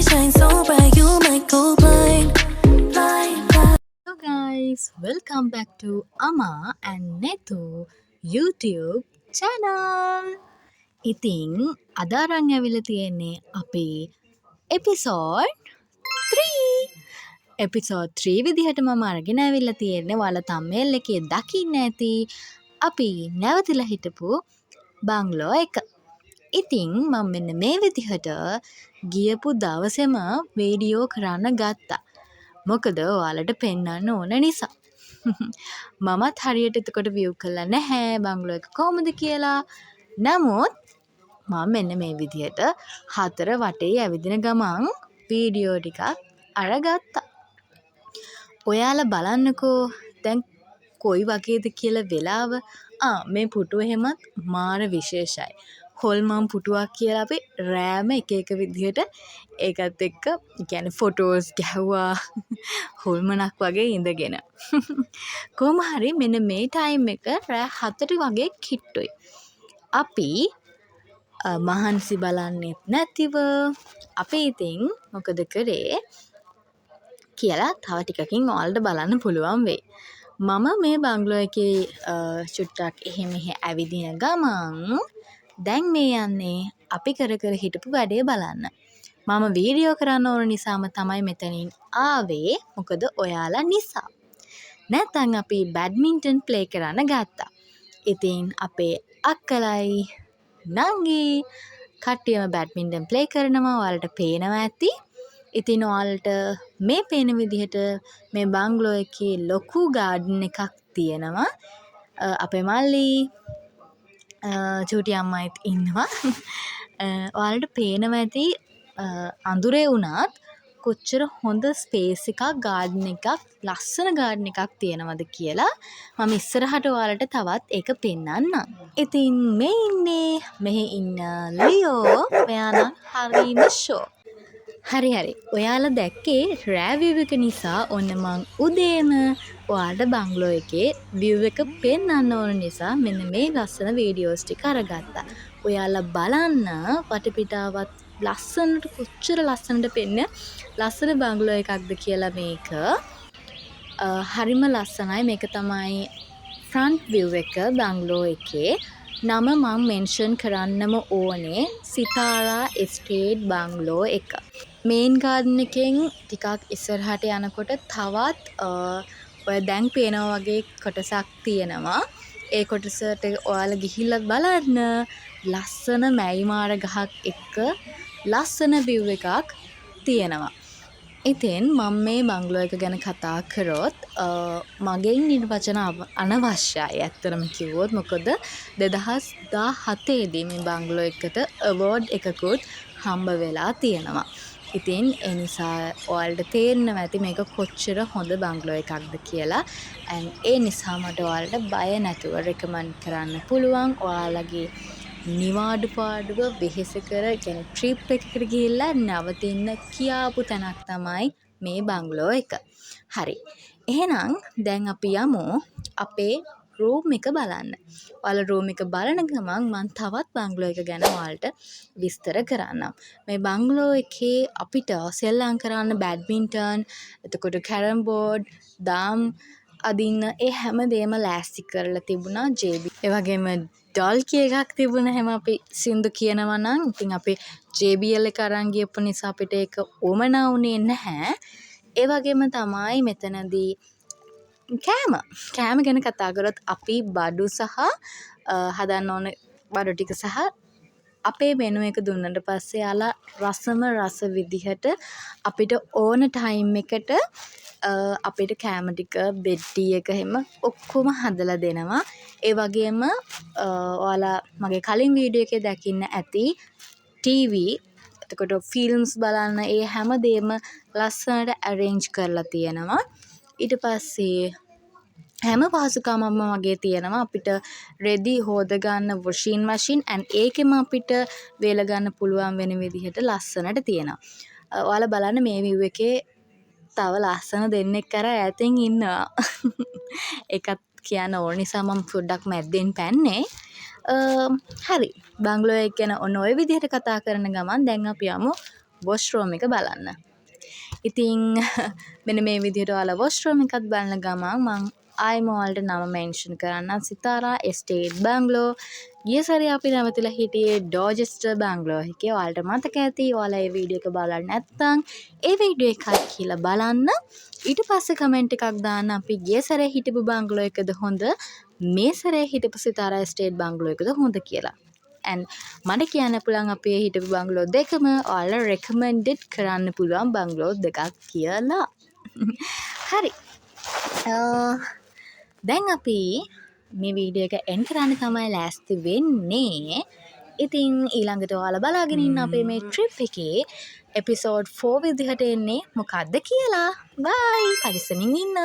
shine so bright, you might go blind. Hello guys, welcome back to Ama and Nethu YouTube channel. ඉතින් අද අරන් ඇවිල්ලා තියෙන්නේ අපේ එපිසෝඩ් 3. එපිසෝඩ් 3 විදිහට මම අරගෙන ඇවිල්ලා තියෙන්නේ ඔයාලා thumbnail එකේ දකින්න ඇති අපි නැවතිලා හිටපු බංගලෝ එක. ඉතින් මම මෙන්න මේ විදිහට ගියපු දවසේම වීඩියෝ කරන්න ගත්තා. මොකද ඔයාලට පෙන්වන්න ඕන නිසා. මමත් හරියට එතකොට view කළා නැහැ බංගලෝ එක කොහොමද කියලා. නමුත් මම මෙන්න මේ විදිහට හතර වටේ ඇවිදින ගමන් වීඩියෝ ටිකක් අරගත්තා. ඔයාලා බලන්නකෝ දැන් කොයි වගේද කියලා වෙලාව. මේ පුටුව එහෙමත් මාර විශේෂයි. හොල්මන් පුටුවක් කියලා අපි රෑම එක එක විදිහට ඒකත් එක්ක කියන්නේ ෆොටෝස් ගැහුවා හොල්මනක් වගේ ඉඳගෙන. කොහොම හරි මෙන්න මේ ටයිම් එක රෑ 7ට වගේ කිට්ටුයි. අපි මහන්සි බලන්නෙත් නැතිව අපි ඉතින් මොකද කරේ කියලා තව ටිකකින් ඔයාලට බලන්න පුළුවන් වෙයි. මම මේ බංගලෝ එකේ චුට්ටක් එහෙ මෙහෙ ඇවිදින ගමන් දැන් මේ යන්නේ අපි කර කර හිටපු වැඩේ බලන්න. මම වීඩියෝ කරන්න ඕන නිසාම තමයි මෙතනින් ආවේ. මොකද ඔයාලා නිසා. නැත්නම් අපි බැඩ්මින්ටන් ප්ලේ කරන්න ගත්තා. ඉතින් අපේ අක්කලයි නංගි කට්ටියම බැඩ්මින්ටන් ප්ලේ කරනවා. ඔයාලට පේනවා ඇති. ඉතින් ඔයාලට මේ පේන විදිහට මේ බංගලෝ එකේ ලොකු ගාඩන් එකක් තියෙනවා. අපේ මල්ලි චූටි අම්මයිත් ඉන්නවා. ඔයාලට පේනවා ඇති අඳුරේ වුණත් කොච්චර හොඳ ස්පේස් එකක් ගාඩන් එකක් ලස්සන ගාඩන් එකක් තියෙනවද කියලා මම ඉස්සරහට ඔයාලට තවත් ඒක පෙන්වන්නම්. ඉතින් මේ ඉන්නේ මෙහි ඉන්න ලියෝ. මෙයා නම් හරිම ෂෝ. හරි ඔයාලා දැක්කේ රෑ view එක නිසා ඔන්න මං උදේම ඔයාලට බංගලෝ එකේ view එක පෙන්වන්න ඕන නිසා මෙන්න මේ ලස්සන වීඩියෝස් ටික අරගත්තා. ඔයාලා බලන්න වටපිටාවත් ලස්සනට කොච්චර ලස්සනට පෙන්න ලස්සන බංගලෝ එකක්ද කියලා මේක. හරිම ලස්සනයි. මේක තමයි ෆ්‍රන්ට් view එක බංගලෝ එකේ. නම මම මෙන්ෂන් කරන්නම ඕනේ සිතාරා එස්ටේට් බංගලෝ එක. මේන් ගාඩන් එකෙන් ටිකක් ඉස්සරහට යනකොට තවත් ඔය දැන් පේනවා වගේ කොටසක් තියෙනවා. ඒ කොටසට ඔයාලා ගිහිල්ලා බලන්න. ලස්සන මැයිමාර ගහක් එක්ක ලස්සන view එකක් තියෙනවා. ඉතින් මම මේ බංගලෝ එක ගැන කතා කරොත් මගෙන් නිර්වචන අනවශ්‍යයි ඇත්තටම කිව්වොත්. මොකද 2017 දී මේ බංගලෝ එකට අවෝඩ් එකකුත් හම්බ වෙලා තියෙනවා. ඉතින් ඒ නිසා ඔයාලට තේරෙනවා ඇති මේක කොච්චර හොඳ බංගලෝ එකක්ද කියලා. ඒ නිසා මට ඔයාලට බය නැතුව රෙකමන්ඩ් කරන්න පුළුවන්. ඔයාලගේ නිවාඩු පාඩුව වෙහෙස කර කියන්නේ ට්‍රිප් එකකට ගිහිල්ලා නවතින්න කියාපු තැනක් තමයි මේ බංගලෝ එක. හරි. එහෙනම් දැන් අපි යමු අපේ රූම් එක බලන්න. ඔයාලා රූම් එක බලන ගමන් මම තවත් බංගලෝ එක ගැන ඔයාලට විස්තර කරන්නම්. මේ බංගලෝ එකේ අපිට සෙල්ලම් කරන්න බැඩ්මින්ටන්, එතකොට කැරම් බෝඩ්, දාම් අදින්න ඒ හැමදේම ලෑස්ති කරලා තිබුණා JB. ඒ වගේම ඩොල්කි එකක් තිබුණා. හැම අපි සින්දු කියනවා නම් ඉතින් අපි JBL එක අරන් ගියපු නිසා අපිට ඒක ඕමනා වුණේ නැහැ. ඒ වගේම තමයි මෙතනදී කෑම ගැන කතා කරොත් අපි බඩු සහ හදන්න ඕන බඩු ටික සහ අපේ මෙනු එක දුන්නට පස්සේ යාලා රසම රස විදිහට අපිට ඕන ටයිම් එකට අපිට කෑම ටික බෙඩ් ටී එක හැම ඔක්කොම හදලා දෙනවා. ඒ වගේම ඔයාලා මගේ කලින් වීඩියෝ එකේ දකින්න ඇති TV එතකොට ෆිල්ම්ස් බලන්න ඒ හැමදේම ලස්සනට arrange කරලා තියෙනවා. ඊට පස්සේ හැම පහසුකමක්ම වගේ තියෙනවා. අපිට රෙදි හොද ගන්න වොෂින් මැෂින් and ඒකෙම අපිට වේල ගන්න පුළුවන් වෙන විදිහට ලස්සනට තියෙනවා. ඔයාලා බලන්න මේ view එකේ තව ලස්සන දෙන්නෙක් කර ඈතින් ඉන්නවා. ඒකත් කියන්න ඕන නිසා මම පොඩ්ඩක් මැද්දෙන් පැන්නේ. හරි බංගලෝ එක ගැන ඔන්න ඔය විදිහට කතා කරන ගමන් දැන් අපි යමු වොෂ්රූම් එක බලන්න. ඉතින් මෙන්න මේ විදිහට ඔයාලා වොෂ්රූම් එකත් බලන ගමන් මං ආයෙම ඔයාලට නම මෙන්ෂන් කරන්න සිතාරා එස්ටේට් බැංගලෝ. ගිය සැරේ අපි නැවතිලා හිටියේ ඩෝජෙස්ටර් බැංගලෝ එකේ. ඔයාලට මතක ඇති. ඔයාලා ඒ වීඩියෝ එක බලලා නැත්නම් ඒ වීඩියෝ එකත් කියලා බලන්න. ඊට පස්සේ කමෙන්ට් එකක් දාන්න අපි ගිය සැරේ හිටපු බැංගලෝ එකද හොඳ මේ සැරේ හිටපු සිතාරා එස්ටේට් බැංගලෝ එකද හොඳ කියලා. and මට කියන්න පුළුවන් අපේ හිටපු බංගලෝ දෙකම ඔයාලා රෙකමෙන්ඩඩ් කරන්න පුළුවන් බංගලෝ දෙකක් කියලා. හරි. දැන් අපි මේ වීඩියෝ එක එන්ඩ් කරන්න තමයි ලෑස්ති වෙන්නේ. ඉතින් ඊළඟට ඔයාලා බලාගෙන ඉන්න අපේ මේ ට්‍රිප් එකේ එපිසෝඩ් 4 විදිහට එන්නේ මොකක්ද කියලා. බයි. පරිස්සමින් ඉන්න.